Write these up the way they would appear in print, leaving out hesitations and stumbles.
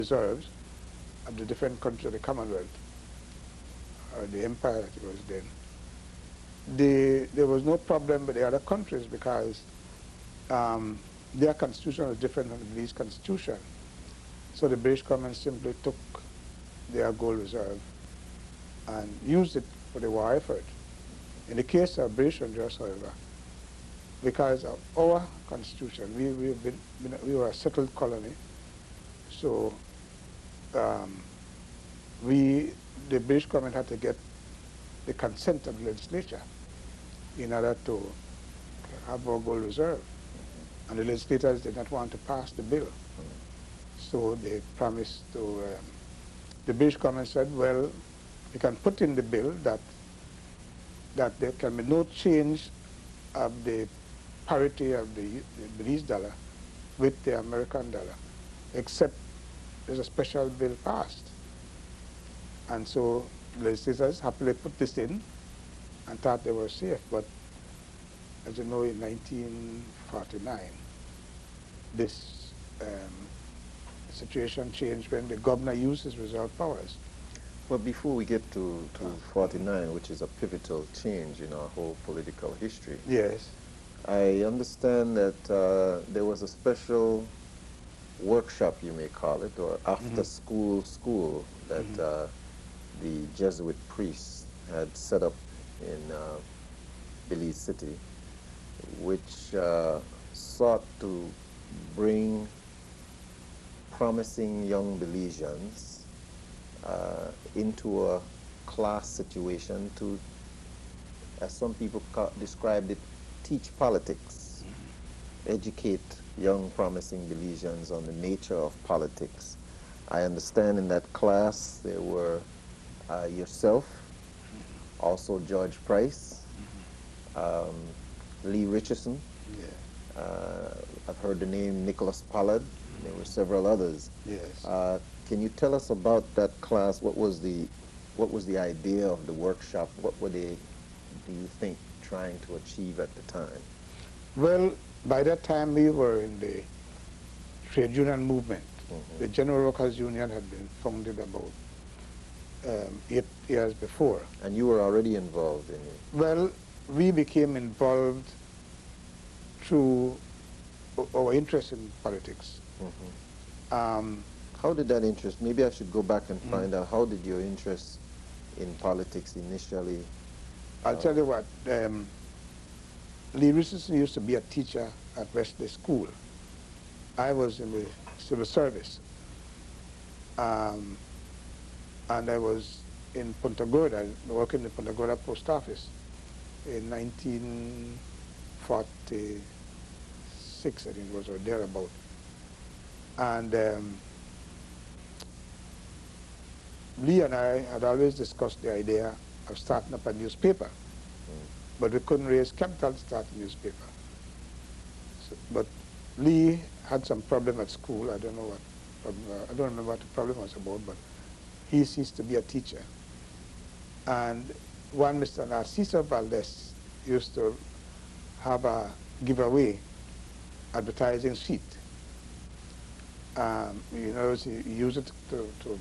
reserves of the different countries of the Commonwealth, or the empire that it was then, there was no problem with the other countries because their constitution was different from the Belize constitution. So the British government simply took their gold reserve and used it for the war effort. In the case of British Honduras, however, because of our constitution, we were a settled colony, so the British government had to get the consent of the legislature in order to have our gold reserve. And the legislators did not want to pass the bill. So they promised to, the British government said, well, you can put in the bill that there can be no change of the parity of the Belize dollar with the American dollar, except there's a special bill passed. And so legislators happily put this in and thought they were safe. But as you know, in 1949, this situation changed when the governor used his reserve powers. Well, before we get to 49, which is a pivotal change in our whole political history. Yes. I understand that there was a special workshop, you may call it, or after-school that the Jesuit priests had set up in Belize City, which sought to bring promising young Belizeans into a class situation to, as some people described it, teach politics, educate young promising Belizeans on the nature of politics. I understand in that class there were yourself, also George Price, Lee Richardson. Yeah. I've heard the name Nicholas Pollard. There were several others. Yes. Can you tell us about that class? What was the idea of the workshop? What were they, do you think, trying to achieve at the time? Well, by that time we were in the trade union movement. The General Workers Union had been founded about 8 years before. And you were already involved in it? Well, we became involved through our interest in politics. How did that interest, maybe I should go back and find out, how did your interest in politics initially? I'll tell you what, Lee Richardson used to be a teacher at Wesley School. I was in the civil service. And I was in Punta Gorda, working in the Punta Gorda post office in 1946, I think it was, or thereabout. And Lee and I had always discussed the idea of starting up a newspaper, but we couldn't raise capital to start a newspaper. So, but Lee had some problem at school. I don't know what problem, I don't remember what the problem was about, but he ceased to be a teacher. And one Mr. Narciso Valdez used to have a giveaway advertising sheet. You know, he used it to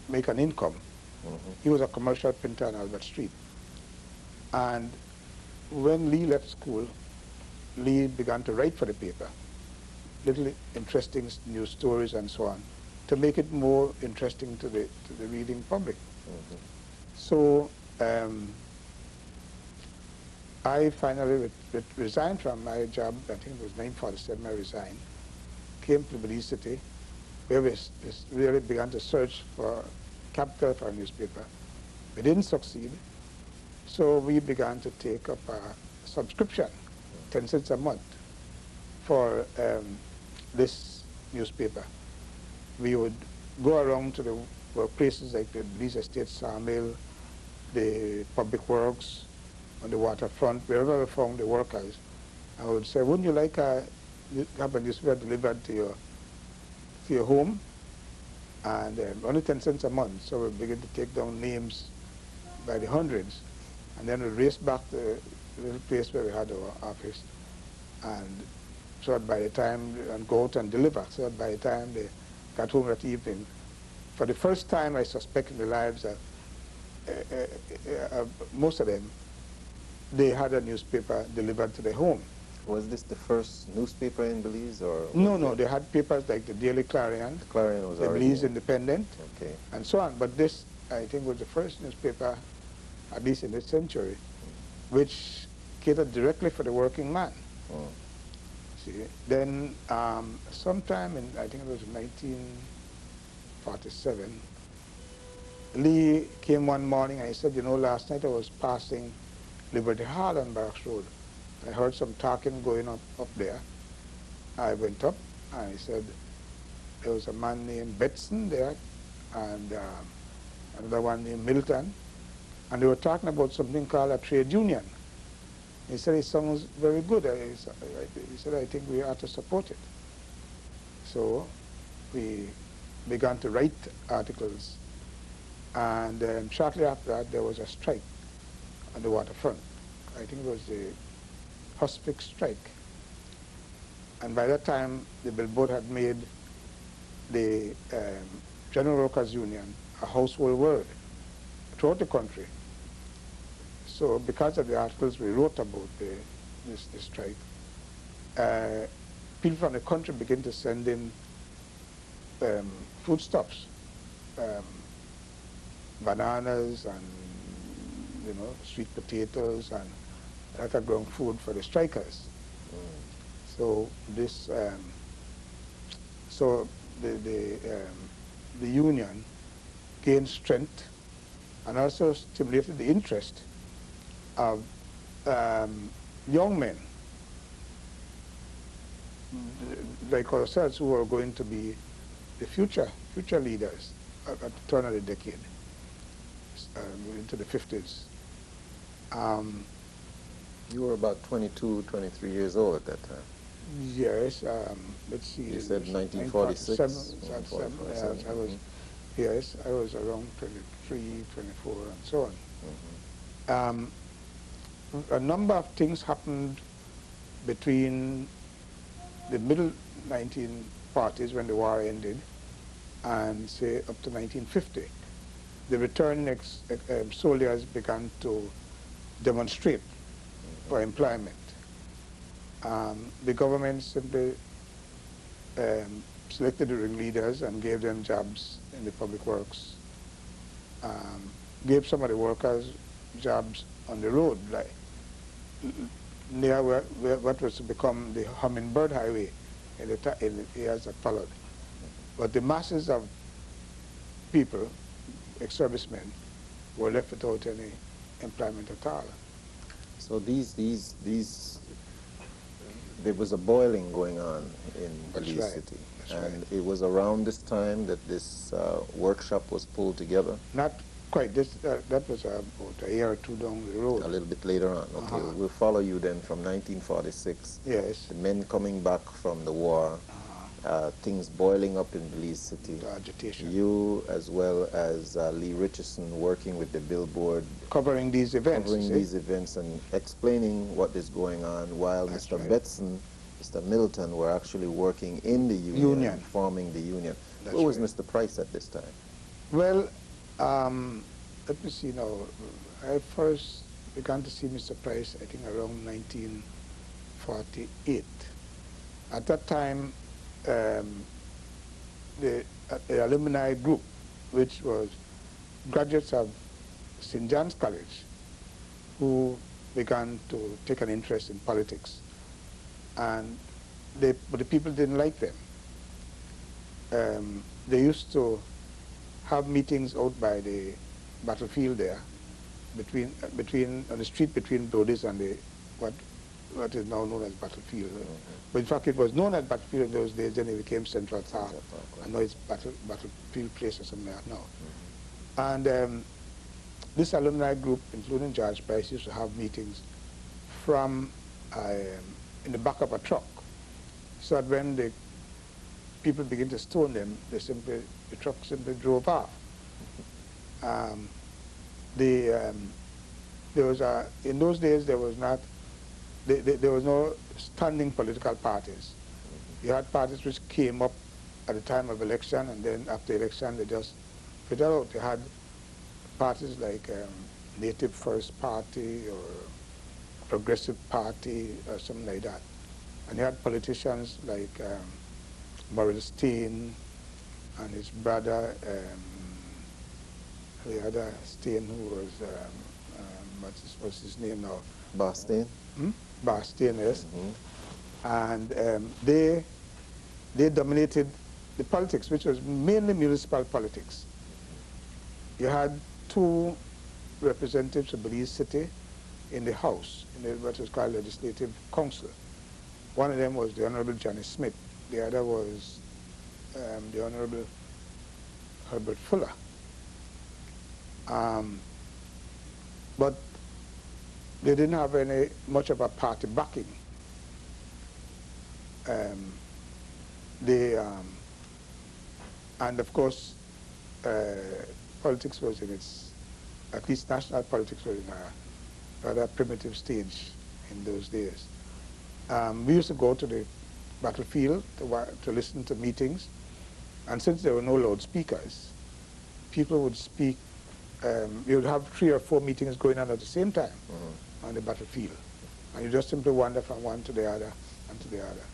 make an income. He was a commercial printer on Albert Street. And when Lee left school, Lee began to write for the paper, little interesting news stories and so on, to make it more interesting to the reading public. So I finally resigned from my job. I think it was 1947 I resigned, came to Belize City, where we really began to search for capital for a newspaper. We didn't succeed, so we began to take up a subscription, 10 cents a month, for this newspaper. We would go around to the workplaces like the Belize Estate Sawmill, the Public Works, on the waterfront, wherever we found the workers. I would say, wouldn't you like to have a newspaper delivered to your home? And only 10 cents a month, so we begin to take down names by the hundreds, and then we race back to the little place where we had our office, and so that by the time, and go out and deliver, so that by the time they got home that evening, for the first time, I suspect in their lives, most of them, they had a newspaper delivered to their home. Was this the first newspaper in Belize, or? No, they had papers like the Daily Clarion, The Clarion was the already Belize in. Independent, Okay. and so on. But this, I think, was the first newspaper, at least in this century, which catered directly for the working man. Mm. See, then sometime in, I think it was 1947, Lee came one morning and he said, you know, last night I was passing Liberty Hall on Barracks Road. I heard some talking going up there. I went up and he said there was a man named Betson there and another one named Milton, and they were talking about something called a trade union. He said it sounds very good. He said, I think we ought to support it. So we began to write articles, and shortly after that there was a strike on the waterfront. I think it was the hospice strike. And by that time, the billboard had made the General Workers Union a household word throughout the country. So because of the articles we wrote about this strike, people from the country began to send in foodstuffs, bananas and, you know, sweet potatoes and other ground food for the strikers. So this, the union gained strength and also stimulated the interest of young men like ourselves who are going to be the future leaders at the turn of the decade, into the 50s. You were about 22, 23 years old at that time. Yes, let's see. You said 1946? 1947. I was, yes, I was around 23, 24, and so on. A number of things happened between the middle 1940s when the war ended and say up to 1950. The returning soldiers began to demonstrate for employment. The government simply selected the ringleaders and gave them jobs in the public works, gave some of the workers jobs on the road, like near what was to become the Hummingbird Highway in the years that followed. But the masses of people, ex-servicemen, were left without any employment at all. So there was a boiling going on in Belize City. And it was around this time that this workshop was pulled together? Not quite. That was about a year or two down the road. A little bit later on. Okay, we'll follow you then from 1946. Yes. The men coming back from the war, things boiling up in Belize City. The agitation. You, as well as Lee Richardson, working with the billboard. Covering these events. Covering these events and explaining what is going on, while That's Mr. right. Betson, Mr. Middleton were actually working in the union. Forming the union. That's Where was right. Mr. Price at this time? Well, let me see now. I first began to see Mr. Price, I think, around 1948. At that time, the alumni group, which was graduates of St. John's College, who began to take an interest in politics. And but the people didn't like them. They used to have meetings out by the battlefield there, on the street between Belize and what is now known as Battlefield. But in fact, it was known as Battlefield in those days. Then it became Central Park. I know it's Battlefield Place or something like that now. And this alumni group, including George Price, used to have meetings from in the back of a truck, so that when the people begin to stone them, the truck simply drove off. In those days there was no standing political parties. You had parties which came up at the time of election, and then after election they just put it out. They had parties like Native First Party or Progressive Party or something like that. And you had politicians like Morris Steen and his brother, the other Steen who was, what's his name now? Boston? Boston, yes. And they dominated the politics, which was mainly municipal politics. You had two representatives of Belize City in the House, in what was called Legislative Council. One of them was the Honorable Johnny Smith. The other was the Honorable Herbert Fuller. But they didn't have much of a party backing. And of course, politics was in its, at least national politics was in a rather primitive stage in those days. We used to go to the battlefield to listen to meetings, and since there were no loudspeakers, people would speak. You would have 3 or 4 meetings going on at the same time on the battlefield, and you just simply wander from one to the other and to the other.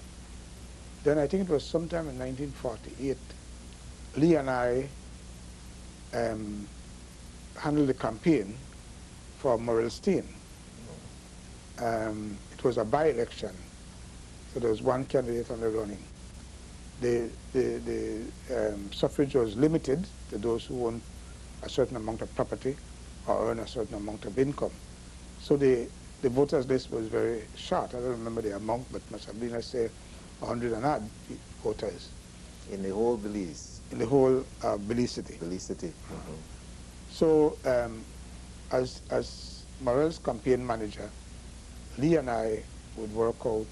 Then I think it was sometime in 1948, Lee and I handled the campaign for Morris Steen. It was a by-election, so there was one candidate on the running. The suffrage was limited to those who owned a certain amount of property or earn a certain amount of income. So the voters list was very short. I don't remember the amount, but must have been, let's say, 100 and odd voters. In the whole Belize? In the whole Belize City. Belize City. So as Morrell's campaign manager, Lee and I would work out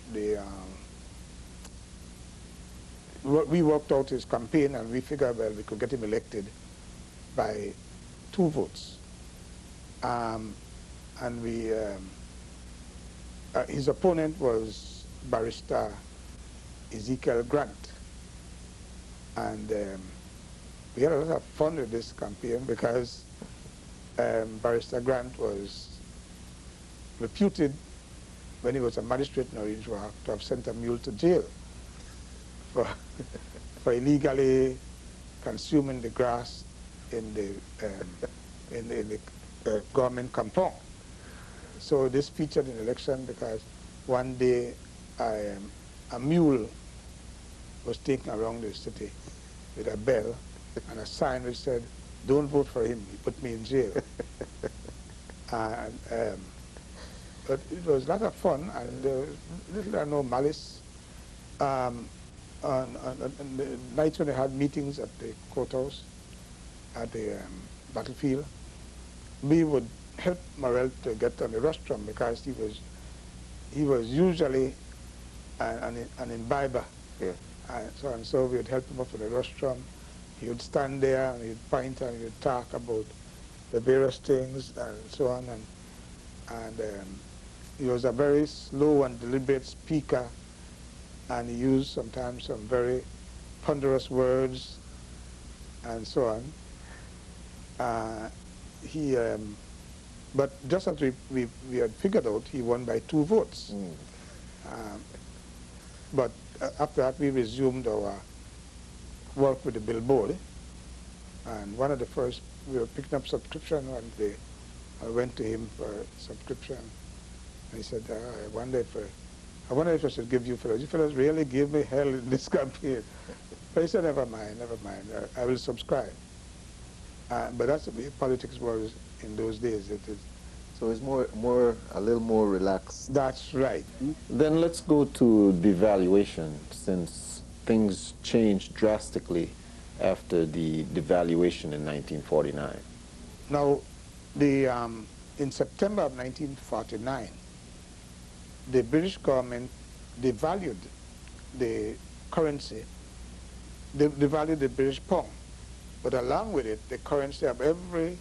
we worked out his campaign, and we figured, well, we could get him elected by 2 votes. And his opponent was Barrister Ezekiel Grant. And we had a lot of fun with this campaign because Barrister Grant was reputed, when he was a magistrate in Nuri, to have sent a mule to jail for illegally consuming the grass in the government compound. So this featured in the election because one day a mule was taken around the city with a bell and a sign which said, "Don't vote for him, he put me in jail." But it was a lot of fun, and little or no malice. On the nights when they had meetings at the courthouse, at the battlefield, we would help Morrell to get on the rostrum because he was usually an imbiber. Yeah. So we would help him up with the rostrum. He would stand there and he'd point and he'd talk about the various things and so on. And he was a very slow and deliberate speaker, and he used sometimes some very ponderous words and so on. But just as we had figured out, he won by 2 votes. But after that, we resumed our work with the billboard. And one of the first, we were picking up subscription one day. I went to him for subscription. And he said, I wonder if I should give you fellows. You fellows really give me hell in this campaign. But he said, never mind, I will subscribe. But that's the way politics was in those days. So it's a little more relaxed. That's right. Then let's go to devaluation, since things changed drastically after the devaluation in 1949. Now, in September of 1949, the British government devalued the currency, they devalued the British pound, but along with it, the currency of every